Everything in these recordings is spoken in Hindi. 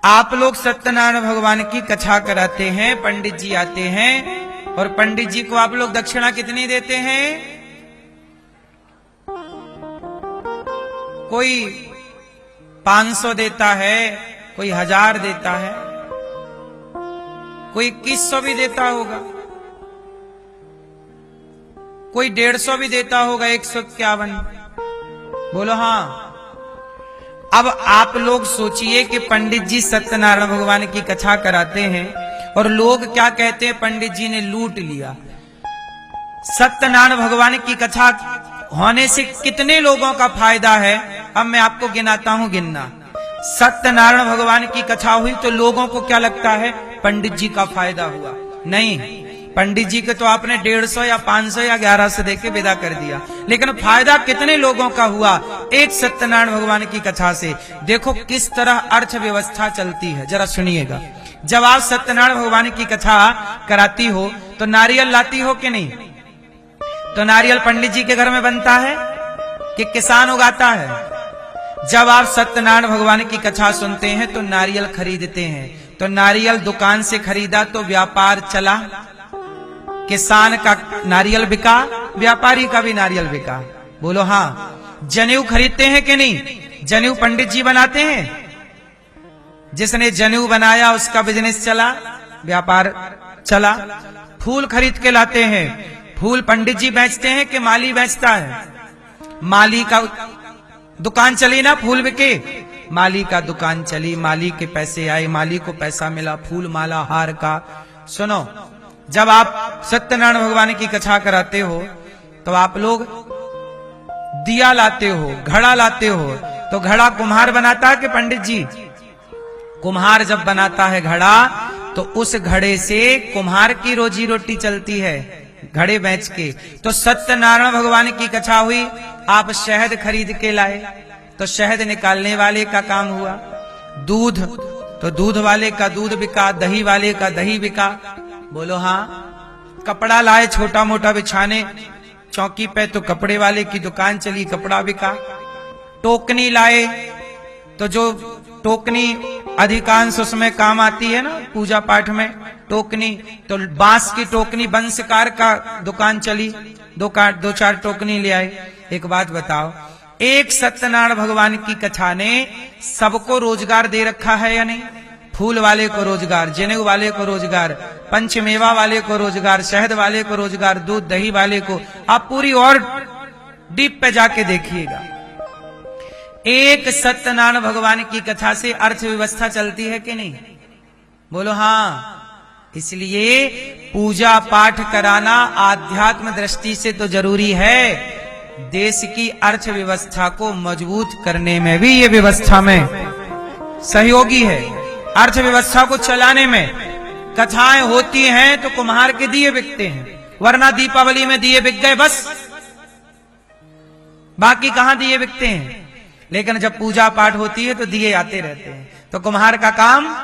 आप लोग सत्यनारायण भगवान की कथा कराते हैं, पंडित जी आते हैं और पंडित जी को आप लोग दक्षिणा कितनी देते हैं? कोई 500 देता है, कोई 1000 देता है, कोई 2100 भी देता होगा, कोई 150 भी देता होगा, 151। बोलो हाँ। अब आप लोग सोचिए कि पंडित जी सत्यनारायण भगवान की कथा कराते हैं और लोग क्या कहते हैं? पंडित जी ने लूट लिया। सत्यनारायण भगवान की कथा होने से कितने लोगों का फायदा है? अब मैं आपको गिनाता हूं, गिनना। सत्यनारायण भगवान की कथा हुई तो लोगों को क्या लगता है? पंडित जी का फायदा हुआ। नहीं, पंडित जी के तो आपने 150 या 500 या 1100 देके विदा कर दिया, लेकिन फायदा कितने लोगों का हुआ? एक सत्यनारायण भगवान की कथा से। देखो किस तरह अर्थव्यवस्था चलती है, जरा सुनिएगा। जब आप सत्यनारायण भगवान की कथा कराती हो तो नारियल लाती हो कि नहीं? तो नारियल पंडित जी के घर में बनता है कि किसान उगाता है? जब आप सत्यनारायण भगवान की कथा सुनते हैं तो नारियल खरीदते हैं, तो नारियल दुकान से खरीदा तो व्यापार चला, किसान का नारियल बिका, व्यापारी का भी नारियल बिका। बोलो हाँ। जनेऊ खरीदते हैं कि नहीं? जनेऊ पंडित जी बनाते हैं। जिसने जनेऊ बनाया उसका बिजनेस चला, व्यापार चला। फूल खरीद के लाते हैं, फूल पंडित जी बेचते हैं कि माली बेचता है? माली का दुकान चली ना, फूल बिके, माली का दुकान चली, माली के पैसे आए, माली को पैसा मिला, फूल माला हार का। सुनो, जब आप सत्यनारायण भगवान की कथा कराते हो तो आप लोग दिया लाते हो, घड़ा लाते हो, तो घड़ा कुम्हार बनाता है कि पंडित जी? कुम्हार जब बनाता है घड़ा तो उस घड़े से कुम्हार की रोजी रोटी चलती है, घड़े बेच के। तो सत्यनारायण भगवान की कथा हुई, आप शहद खरीद के लाए तो शहद निकालने वाले का काम हुआ। दूध, तो दूध वाले का दूध बिका, दही वाले का दही बिका। बोलो हाँ। कपड़ा लाए छोटा मोटा बिछाने चौकी पे तो कपड़े वाले की दुकान चली, कपड़ा बिका। टोकनी लाए तो जो टोकनी अधिकांश उसमें काम आती है ना पूजा पाठ में, टोकनी, तो बांस की टोकनी, बंसकार का दुकान चली, दो चार टोकनी ले आए। एक बात बताओ, एक सत्यनारायण भगवान की कथा ने सबको रोजगार दे रखा है या नहीं? फूल वाले को रोजगार, जनेऊ वाले को रोजगार, पंचमेवा वाले को रोजगार, शहद वाले को रोजगार, दूध दही वाले को। आप पूरी और डीप पे जाके देखिएगा। एक सत्यनारायण भगवान की कथा से अर्थव्यवस्था चलती है कि नहीं? बोलो हाँ। इसलिए पूजा पाठ कराना आध्यात्म दृष्टि से तो जरूरी है, देश की अर्थव्यवस्था को मजबूत करने में भी ये व्यवस्था में सहयोगी है। अर्थव्यवस्था को चलाने में कथाएं होती हैं तो कुम्हार के दिए बिकते हैं, वरना दीपावली में दिए बिक गए बस, बाकी कहां दिए बिकते हैं? लेकिन जब पूजा पाठ होती है तो दिए आते रहते हैं, तो कुम्हार का काम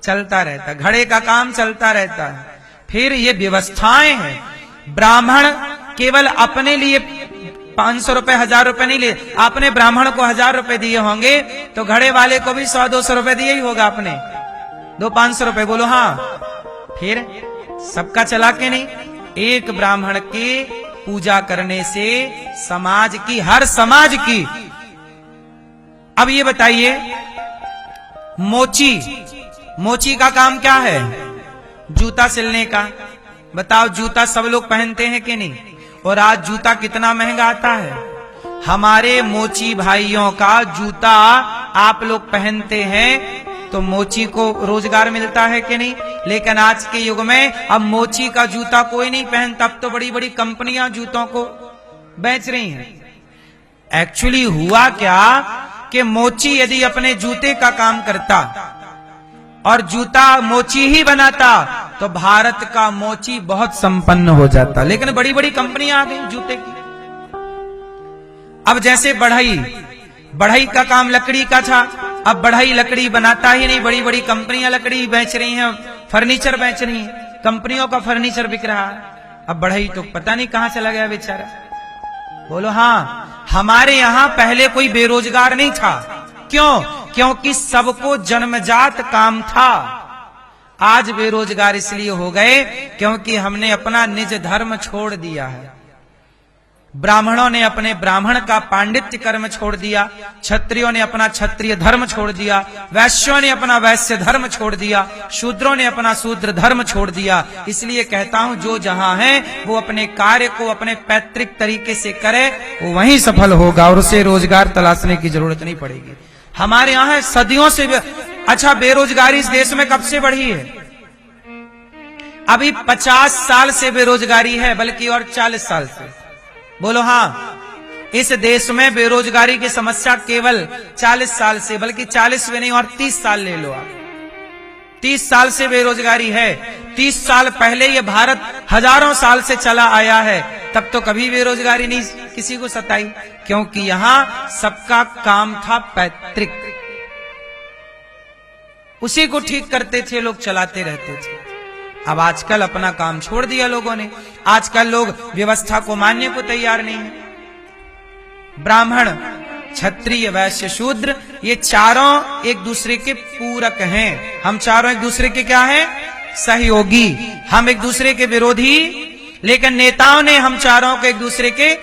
चलता रहता, घड़े का काम चलता रहता है। फिर ये व्यवस्थाएं हैं। ब्राह्मण केवल अपने लिए 500 रुपए 1000 रुपए नहीं ले, आपने ब्राह्मण को 1000 रुपए दिए होंगे तो घड़े वाले को भी 100-200 रुपए दिए ही होगा आपने, 200-500 रुपए। बोलो हाँ। फिर सबका चला के नहीं? एक ब्राह्मण के पूजा करने से समाज की, हर समाज की। अब ये बताइए, मोची का काम क्या है? जूता सिलने का। बताओ, जूता सब लोग पहनते हैं कि नहीं? और आज जूता कितना महंगा आता है। हमारे मोची भाइयों का जूता आप लोग पहनते हैं तो मोची को रोजगार मिलता है कि नहीं? लेकिन आज के युग में अब मोची का जूता कोई नहीं पहनता, अब तो बड़ी बड़ी कंपनियां जूतों को बेच रही हैं। एक्चुअली हुआ क्या कि मोची यदि अपने जूते का काम करता और जूता मोची ही बनाता तो भारत का मोची बहुत संपन्न हो जाता, लेकिन बड़ी बड़ी कंपनियां आ गई जूते की। अब जैसे बढ़ई का काम लकड़ी का था, अब बढ़ई लकड़ी बनाता ही नहीं, बड़ी बड़ी कंपनियां लकड़ी बेच रही हैं, फर्नीचर बेच रही हैं, कंपनियों का फर्नीचर बिक रहा है। अब बढ़ई तो पता नहीं कहां चला गया बेचारा। बोलो हाँ। हमारे यहां पहले कोई बेरोजगार नहीं था, क्यों? क्योंकि सबको जन्मजात काम था। आज बेरोजगार इसलिए हो गए क्योंकि हमने अपना निज धर्म छोड़ दिया है। ब्राह्मणों ने अपने ब्राह्मण का पांडित्य कर्म छोड़ दिया, क्षत्रियों ने अपना क्षत्रिय धर्म छोड़ दिया, वैश्यों ने अपना वैश्य धर्म छोड़ दिया, शूद्रों ने अपना शूद्र धर्म छोड़ दिया। इसलिए कहता हूं जो जहां है वो अपने कार्य को अपने पैतृक तरीके से करे, वो वहीं सफल होगा और उसे रोजगार तलाशने की जरूरत नहीं पड़ेगी। हमारे यहाँ सदियों से अच्छा बेरोजगारी इस देश में कब से बढ़ी है? अभी 50 साल से बेरोजगारी है, बल्कि और 40 साल से। बोलो हाँ, इस देश में बेरोजगारी की समस्या केवल 40 साल से, बल्कि 40 भी नहीं और 30 साल ले लो आप। 30 साल से बेरोजगारी है। 30 साल पहले ये भारत हजारों साल से चला आया है, तब तो कभी बेरोजगारी नहीं किसी को सताई, क्योंकि यहां सबका काम था पैतृक, उसी को ठीक करते थे लोग, चलाते रहते थे। अब आजकल अपना काम छोड़ दिया लोगों ने। आजकल लोग व्यवस्था को मानने को तैयार नहीं है। ब्राह्मण, क्षत्रिय, वैश्य, शूद्र, ये चारों एक दूसरे के पूरक हैं। हम चारों एक दूसरे के क्या हैं? सहयोगी। हम एक दूसरे के विरोधी, लेकिन नेताओं ने हम चारों को एक दूसरे के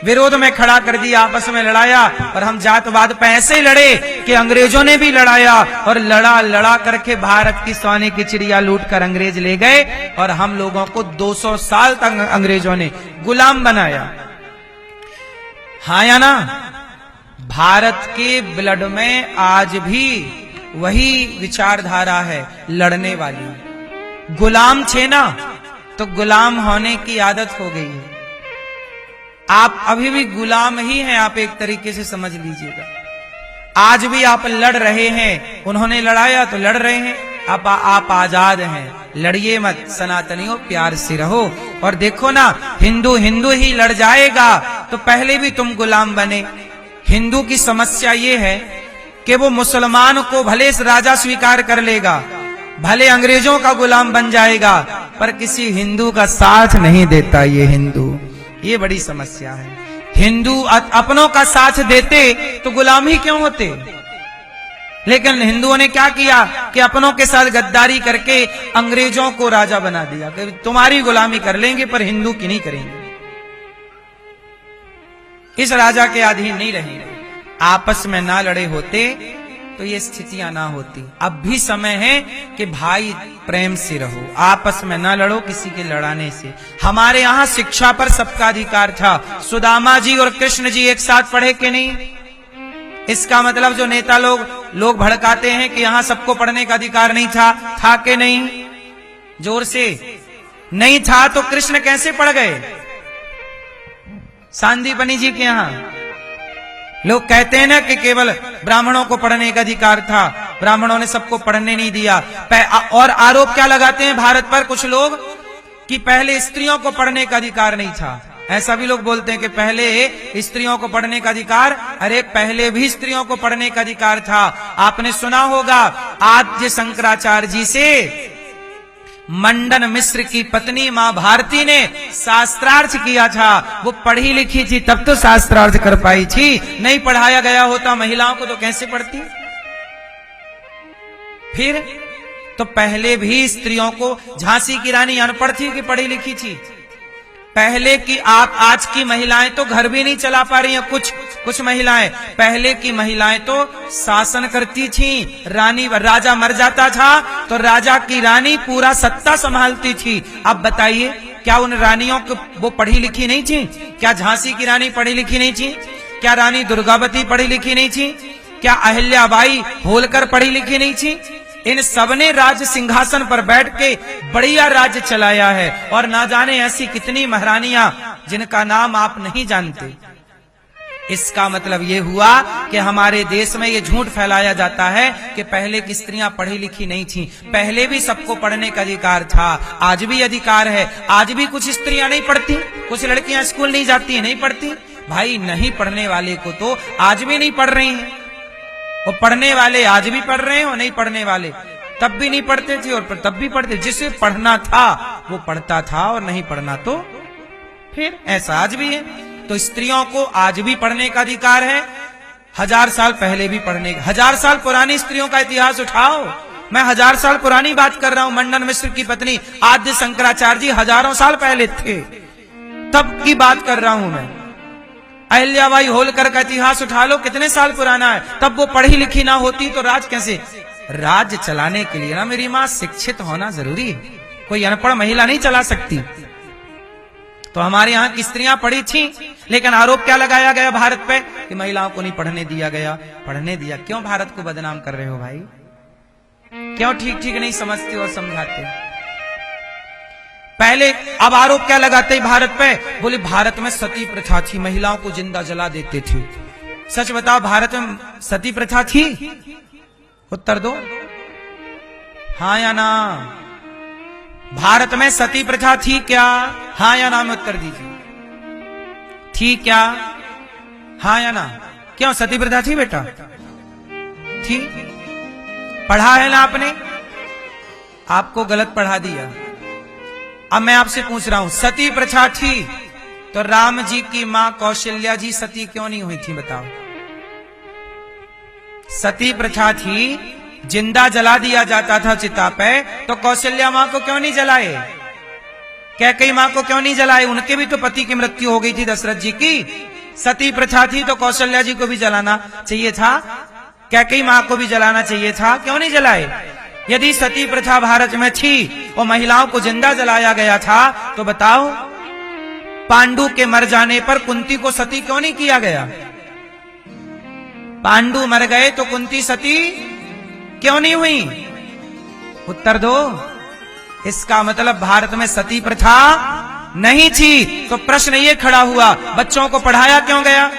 विरोध में खड़ा कर दिया, आपस में लड़ाया। और हम जातवाद पे ऐसे लड़े कि अंग्रेजों ने भी लड़ाया, और लड़ा करके भारत की सोने की चिड़िया लूट कर अंग्रेज ले गए, और हम लोगों को 200 साल तक अंग्रेजों ने गुलाम बनाया। हाँ या ना? भारत के ब्लड में आज भी वही विचारधारा है लड़ने वाली। गुलाम थे ना, तो गुलाम होने की आदत हो गई है। आप अभी भी गुलाम ही हैं, आप एक तरीके से समझ लीजिएगा। आज भी आप लड़ रहे हैं, उन्होंने लड़ाया तो लड़ रहे हैं। अब आप आजाद हैं, लड़िए मत, सनातनियों प्यार से रहो। और देखो ना, हिंदू हिंदू ही लड़ जाएगा तो पहले भी तुम गुलाम बने। हिंदू की समस्या ये है कि वो मुसलमान को भले राजा स्वीकार कर लेगा, भले अंग्रेजों का गुलाम बन जाएगा, पर किसी हिंदू का साथ नहीं देता ये हिंदू। ये बड़ी समस्या है। हिंदू अपनों का साथ देते तो गुलाम ही क्यों होते? लेकिन हिंदुओं ने क्या किया कि अपनों के साथ गद्दारी करके अंग्रेजों को राजा बना दिया कि तुम्हारी गुलामी कर लेंगे पर हिंदू की नहीं करेंगे, इस राजा के अधीन नहीं रहेंगे। आपस में ना लड़े होते तो ये स्थितियां ना होती। अब भी समय है कि भाई प्रेम से रहो, आपस में ना लड़ो किसी के लड़ाने से। हमारे यहाँ शिक्षा पर सबका अधिकार था। सुदामा जी और कृष्ण जी एक साथ पढ़े कि नहीं? इसका मतलब जो नेता लोग भड़काते हैं कि यहाँ सबको पढ़ने का अधिकार नहीं था कि नहीं? जोर से नहीं था तो कृष्ण कैसे पढ़ गए? सांदीपनी जी के यहाँ लोग कहते हैं ना कि केवल ब्राह्मणों को पढ़ने का अधिकार था, ब्राह्मणों ने सबको पढ़ने नहीं दिया। और आरोप क्या लगाते हैं भारत पर कुछ लोग कि पहले स्त्रियों को पढ़ने का अधिकार नहीं था। ऐसा भी लोग बोलते हैं कि पहले स्त्रियों को पढ़ने का अधिकार, अरे पहले भी स्त्रियों को पढ़ने का अधिकार था। आपने सुना होगा आद्य शंकराचार्य जी से मंडन मिश्र की पत्नी मां भारती ने शास्त्रार्थ किया था। वो पढ़ी लिखी थी तब तो शास्त्रार्थ कर पाई थी, नहीं पढ़ाया गया होता महिलाओं को तो कैसे पढ़ती? फिर तो पहले भी स्त्रियों को, झांसी की रानी अनपढ़ थी कि पढ़ी लिखी थी? पहले की आप आज की महिलाएं तो घर भी नहीं चला पा रही हैं। कुछ महिलाएं, पहले की महिलाएं तो शासन करती थीं। रानी, राजा मर जाता था तो राजा की रानी पूरा सत्ता संभालती थी। अब बताइए, क्या उन रानियों को वो पढ़ी लिखी नहीं थी? क्या झांसी की रानी पढ़ी लिखी नहीं थी? क्या रानी दुर्गावती पढ़ी लिखी नहीं थी? क्या अहिल्याबाई होलकर पढ़ी लिखी नहीं थी? इन सबने राज सिंहासन पर बैठ के बढ़िया राज्य चलाया है। और ना जाने ऐसी कितनी महारानियां जिनका नाम आप नहीं जानते। इसका मतलब ये हुआ कि हमारे देश में ये झूठ फैलाया जाता है कि पहले की स्त्रियां पढ़ी लिखी नहीं थीं। पहले भी सबको पढ़ने का अधिकार था, आज भी अधिकार है। आज भी कुछ स्त्रियां नहीं पढ़ती, कुछ लड़कियां स्कूल नहीं जाती, नहीं पढ़ती। भाई नहीं पढ़ने वाले को तो आज भी नहीं पढ़ रही हैं, और पढ़ने वाले आज भी पढ़ रहे हैं, और नहीं पढ़ने वाले तब भी नहीं पढ़ते थे और तब भी पढ़ते। जिसे पढ़ना था वो पढ़ता था, और नहीं पढ़ना तो फिर ऐसा आज भी है। तो स्त्रियों को आज भी पढ़ने का अधिकार है, 1000 साल पहले भी पढ़ने, 1000 साल पुरानी स्त्रियों का इतिहास उठाओ। मैं 1000 साल पुरानी बात कर रहा हूं। मंडन मिश्र की पत्नी आद्य शंकराचार्य जी हजारों साल पहले थे, तब की बात कर रहा हूं मैं। अहिल्याबाई होलकर का इतिहास उठा लो, कितने साल पुराना है। तब वो पढ़ी लिखी ना होती तो राज कैसे, राज्य चलाने के लिए ना मेरी मां शिक्षित होना जरूरी है, कोई अनपढ़ महिला नहीं चला सकती। तो हमारे यहाँ की स्त्रियां पढ़ी थी, लेकिन आरोप क्या लगाया गया भारत पे कि महिलाओं को नहीं पढ़ने दिया गया। पढ़ने दिया, क्यों भारत को बदनाम कर रहे हो भाई? क्यों ठीक ठीक नहीं समझते और समझाते? पहले अब आरोप क्या लगाते भारत पे, बोले भारत में सती प्रथा थी, महिलाओं को जिंदा जला देते थे। सच बताओ, भारत में सती प्रथा थी? उत्तर दो, हाँ या ना। भारत में सती प्रथा थी क्या? हाँ या ना में उत्तर दीजिए। थी क्या? हाँ या ना? क्यों सती प्रथा थी बेटा? थी। पढ़ा है ना आपने? आपको गलत पढ़ा दिया। अब मैं आपसे पूछ रहा हूं, सती प्रथा थी तो राम जी की मां कौशल्या जी सती क्यों नहीं हुई थी? बताओ। सती प्रथा थी, जिंदा जला दिया जाता था चिता पे, तो कौशल्या मां को क्यों नहीं जलाए? कैकेयी मां को क्यों नहीं जलाए? उनके भी तो पति की मृत्यु हो गई थी दशरथ जी की। सती प्रथा थी तो कौशल्या जी को भी जलाना चाहिए था, कैकेयी मां को भी जलाना चाहिए था, क्यों नहीं जलाए? यदि सती प्रथा भारत में थी और महिलाओं को जिंदा जलाया गया था, तो बताओ पांडु के मर जाने पर कुंती को सती क्यों नहीं किया गया? पांडु मर गए तो कुंती सती क्यों नहीं हुई? उत्तर दो। इसका मतलब भारत में सती प्रथा नहीं थी। तो प्रश्न ये खड़ा हुआ, बच्चों को पढ़ाया क्यों गया?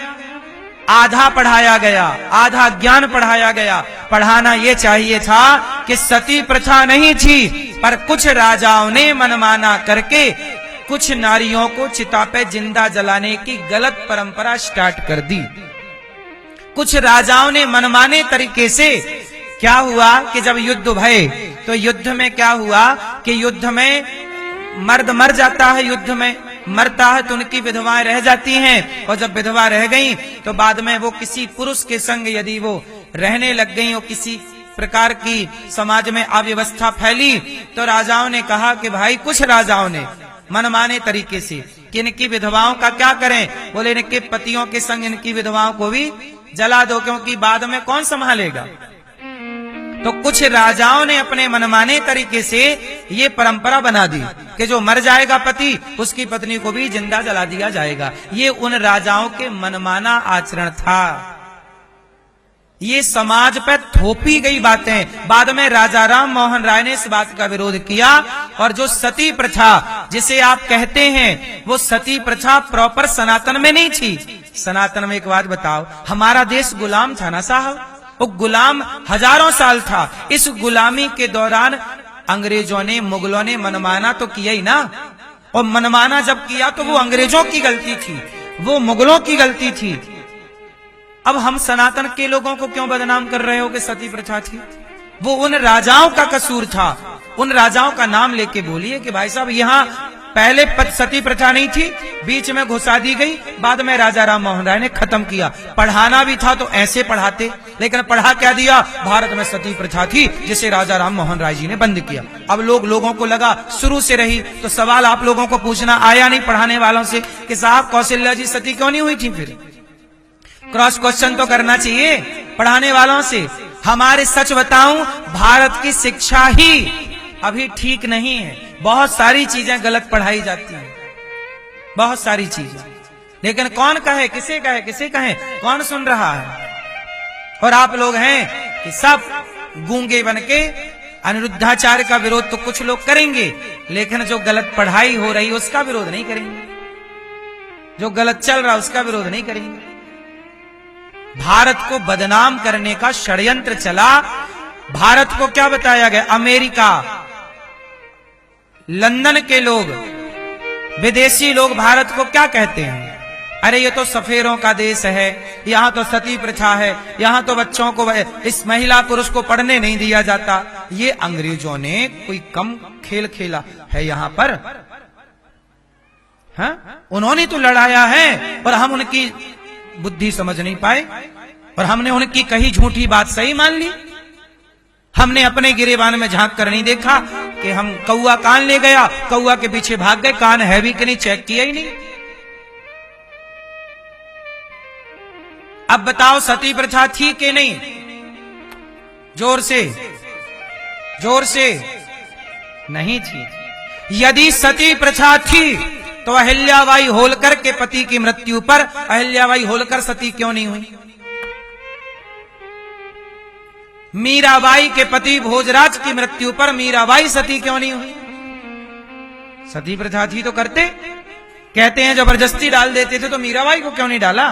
आधा पढ़ाया गया, आधा ज्ञान पढ़ाया गया। पढ़ाना यह चाहिए था कि सती प्रथा नहीं थी, पर कुछ राजाओं ने मनमाना करके कुछ नारियों को चिता पे जिंदा जलाने की गलत परंपरा स्टार्ट कर दी। कुछ राजाओं ने मनमाने तरीके से, क्या हुआ कि जब युद्ध भये तो युद्ध में क्या हुआ कि युद्ध में मर्द मर जाता है, युद्ध में मरता है तो उनकी विधवाएं रह जाती हैं, और जब विधवा रह गई तो बाद में वो किसी पुरुष के संग यदि वो रहने लग गई और किसी प्रकार की समाज में अव्यवस्था फैली, तो राजाओं ने कहा कि भाई, कुछ राजाओं ने मनमाने तरीके से कि इनकी विधवाओं का क्या करें, बोले इनके पतियों के संग इनकी विधवाओं को भी जला दो, क्योंकि बाद में कौन संभालेगा। तो कुछ राजाओं ने अपने मनमाने तरीके से ये परंपरा बना दी कि जो मर जाएगा पति, उसकी पत्नी को भी जिंदा जला दिया जाएगा। ये उन राजाओं के मनमाना आचरण था, ये समाज पर थोपी गई बातें। बाद में राजा राम मोहन राय ने इस बात का विरोध किया, और जो सती प्रथा जिसे आप कहते हैं, वो सती प्रथा प्रॉपर सनातन में नहीं थी। सनातन में एक बात बताओ, हमारा देश गुलाम था ना साहब, वो गुलाम हजारों साल था। इस गुलामी के दौरान अंग्रेजों ने, मुगलों ने मनमाना तो किया ही ना, और मनमाना जब किया तो वो अंग्रेजों की गलती थी, वो मुगलों की गलती थी। अब हम सनातन के लोगों को क्यों बदनाम कर रहे हो कि सती प्रथा थी? वो उन राजाओं का कसूर था। उन राजाओं का नाम लेके बोलिए कि भाई साहब, यहाँ पहले सती प्रथा नहीं थी, बीच में घुसा दी गई, बाद में राजा राम मोहन राय ने खत्म किया। पढ़ाना भी था तो ऐसे पढ़ाते, लेकिन पढ़ा क्या दिया? भारत में सती प्रथा थी जिसे राजा राम मोहन राय जी ने बंद किया। अब लोगों को लगा शुरू से रही, तो सवाल आप लोगों को पूछना आया नहीं पढ़ाने वालों से कि साहब कौशल्या जी सती क्यों नहीं हुई थी? फिर क्रॉस क्वेश्चन तो करना चाहिए पढ़ाने वालों से। हमारे सच बताऊं, भारत की शिक्षा ही अभी ठीक नहीं है, बहुत सारी चीजें गलत पढ़ाई जाती हैं, बहुत सारी चीजें। लेकिन कौन कहे, किसे कहे, किसे कहे, कौन सुन रहा है? और आप लोग हैं कि सब गूंगे बन के अनिरुद्धाचार्य का विरोध तो कुछ लोग करेंगे, लेकिन जो गलत पढ़ाई हो रही है उसका विरोध नहीं करेंगे, जो गलत चल रहा है उसका विरोध नहीं करेंगे। भारत को बदनाम करने का षड्यंत्र चला। भारत को क्या बताया गया? अमेरिका, लंदन के लोग, विदेशी लोग भारत को क्या कहते हैं? अरे ये तो सफेरों का देश है, यहाँ तो सती प्रथा है, यहाँ तो बच्चों को, इस महिला पुरुष को पढ़ने नहीं दिया जाता। ये अंग्रेजों ने कोई कम खेल खेला है यहाँ पर? हाँ, उन्होंने तो लड़ाया है और हम उनकी बुद्धि समझ नहीं पाए। और हमने उनकी कही झूठी बात सही मान ली। हमने अपने गिरेबान में झांक कर नहीं देखा कि हम कौआ कान ले गया, कौआ के पीछे भाग गए, कान है भी कि नहीं चेक किया ही नहीं। अब बताओ सती प्रथा थी कि नहीं? जोर से, जोर से। नहीं थी। यदि सती प्रथा थी तो अहिल्याबाई होलकर के पति की मृत्यु पर अहिल्याबाई होलकर सती क्यों नहीं हुई? मीराबाई के पति भोजराज की मृत्यु पर मीराबाई सती क्यों नहीं हुई? सती प्रथा थी तो करते। कहते हैं जबरदस्ती डाल देते थे, तो मीराबाई को क्यों नहीं डाला?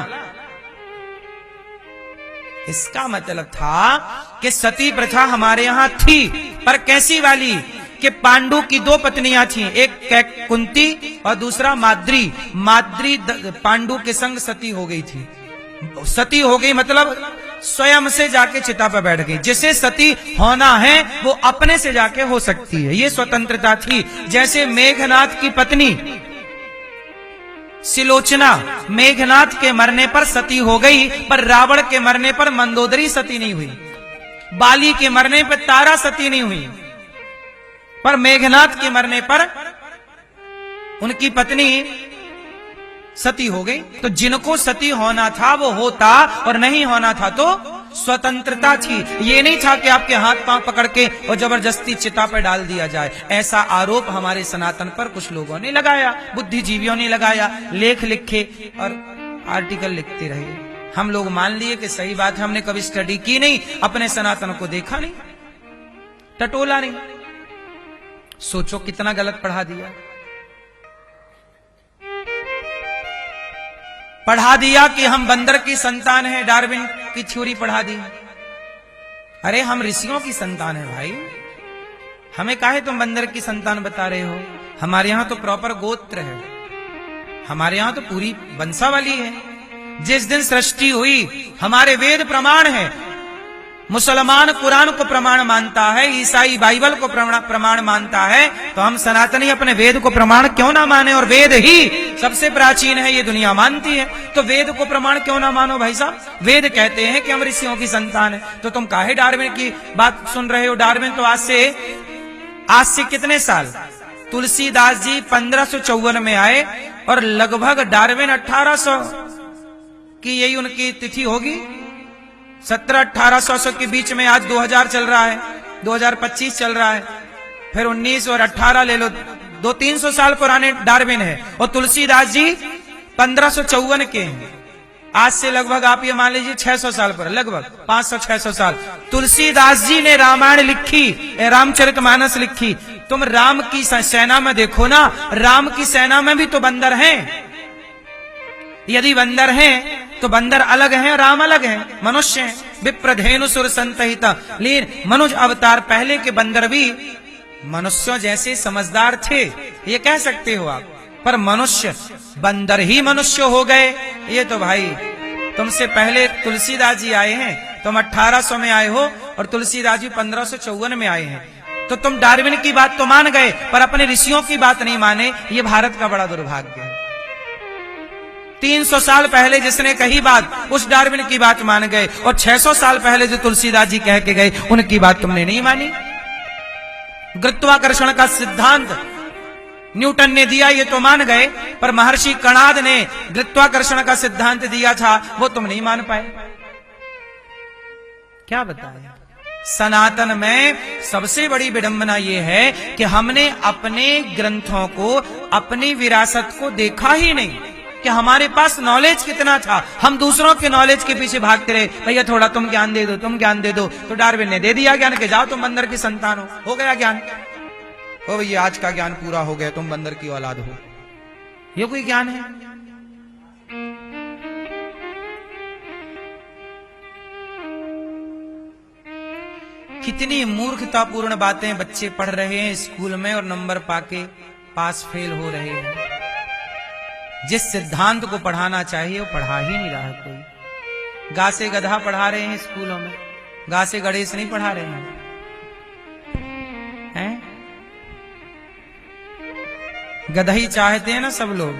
इसका मतलब था कि सती प्रथा हमारे यहां थी, पर कैसी वाली कि पांडु की दो पत्नियां थीं, एक कुंती और दूसरा माद्री। माद्री पांडु के संग सती हो गई थी। सती हो गई मतलब स्वयं से जाके चिता पर बैठ गई। जिसे सती होना है वो अपने से जाके हो सकती है, ये स्वतंत्रता थी। जैसे मेघनाथ की पत्नी सिलोचना मेघनाथ के मरने पर सती हो गई, पर रावण के मरने पर मंदोदरी सती नहीं हुई। बाली के मरने पर तारा सती नहीं हुई, पर मेघनाथ के मरने पर उनकी पत्नी सती हो गई। तो जिनको सती होना था वो होता, और नहीं होना था तो स्वतंत्रता थी। ये नहीं था कि आपके हाथ पांव पकड़ के और जबरदस्ती चिता पर डाल दिया जाए। ऐसा आरोप हमारे सनातन पर कुछ लोगों ने लगाया, बुद्धिजीवियों ने लगाया, लेख लिखे और आर्टिकल लिखते रहे। हम लोग मान लिए कि सही बात है। हमने कभी स्टडी की नहीं, अपने सनातन को देखा नहीं, टटोला नहीं। सोचो कितना गलत पढ़ा दिया। पढ़ा दिया कि हम बंदर की संतान हैं, डार्विन की थ्योरी पढ़ा दी। अरे हम ऋषियों की संतान है भाई, हमें काहे तुम बंदर की संतान बता रहे हो? हमारे यहां तो प्रॉपर गोत्र है, हमारे यहां तो पूरी वंशावली है। जिस दिन सृष्टि हुई हमारे वेद प्रमाण है। मुसलमान कुरान को प्रमाण मानता है, ईसाई बाइबल को प्रमाण मानता है, तो हम सनातनी अपने वेद को प्रमाण क्यों ना माने? और वेद ही सबसे प्राचीन है, ये दुनिया मानती है, तो वेद को प्रमाण क्यों ना मानो भाई साहब? वेद कहते हैं कि हम ऋषियों की संतान है, तो तुम काहे डार्विन की बात सुन रहे हो? डार्विन तो आज से कितने साल? तुलसीदास जी 1554 में आए और लगभग डार्विन 1800 की यही उनकी तिथि होगी। 1700-1800 के बीच में आज 2000 चल रहा है, 2025 चल रहा है, फिर 19 और 18 ले लो, 200-300 साल पुराने डार्विन है। और तुलसीदास जी 1554 के हैं। आज से लगभग आप ये मान लीजिए 600 साल पर, लगभग 500-600 साल। तुलसीदास जी ने रामायण लिखी, रामचरितमानस लिखी। तुम राम की सेना में देखो ना, राम की सेना में भी तो बंदर हैं। यदि बंदर हैं तो बंदर अलग हैं, राम अलग हैं, मनुष्य हैं। विप्रधेनु सुर संतहिता, लेकिन मनुष्य अवतार पहले के बंदर भी मनुष्यों जैसे समझदार थे, ये कह सकते हो आप। पर मनुष्य बंदर ही मनुष्य हो गए, ये तो भाई तुमसे पहले तुलसीदास जी आए हैं, तुम 1800 में आए हो और तुलसीदास जी 1554 में आए हैं। तो तुम डार्विन की बात तो मान गए, पर अपने ऋषियों की बात नहीं माने। ये भारत का बड़ा दुर्भाग्य है। 300 साल पहले जिसने कही बात, उस डार्विन की बात मान गए, और 600 साल पहले जो तुलसीदास जी कह के गए, उनकी बात तुमने नहीं मानी। गुरुत्वाकर्षण का सिद्धांत न्यूटन ने दिया, ये तो मान गए, पर महर्षि कणाद ने गुरुत्वाकर्षण का सिद्धांत दिया था, वो तुम नहीं मान पाए। क्या बताएं? सनातन में सबसे बड़ी विडंबना यह है कि हमने अपने ग्रंथों को, अपनी विरासत को देखा ही नहीं कि हमारे पास नॉलेज कितना था। हम दूसरों के नॉलेज के पीछे भागते रहे, भैया थोड़ा तुम ज्ञान दे दो, तुम ज्ञान दे दो। तो डार्विन ने दे दिया ज्ञान के, जाओ तुम बंदर की संतान हो गया ज्ञान। ओ भैया आज का ज्ञान पूरा हो गया, तुम बंदर की औलाद हो। ये कोई ज्ञान है? कितनी मूर्खतापूर्ण बातें बच्चे पढ़ रहे हैं स्कूल में और नंबर पाके पास फेल हो रहे हैं। जिस सिद्धांत को पढ़ाना चाहिए वो पढ़ा ही नहीं रहा कोई। गा से गधा पढ़ा रहे हैं स्कूलों में, गा से गणेश नहीं पढ़ा रहे हैं। गधा ही चाहते हैं ना सब लोग।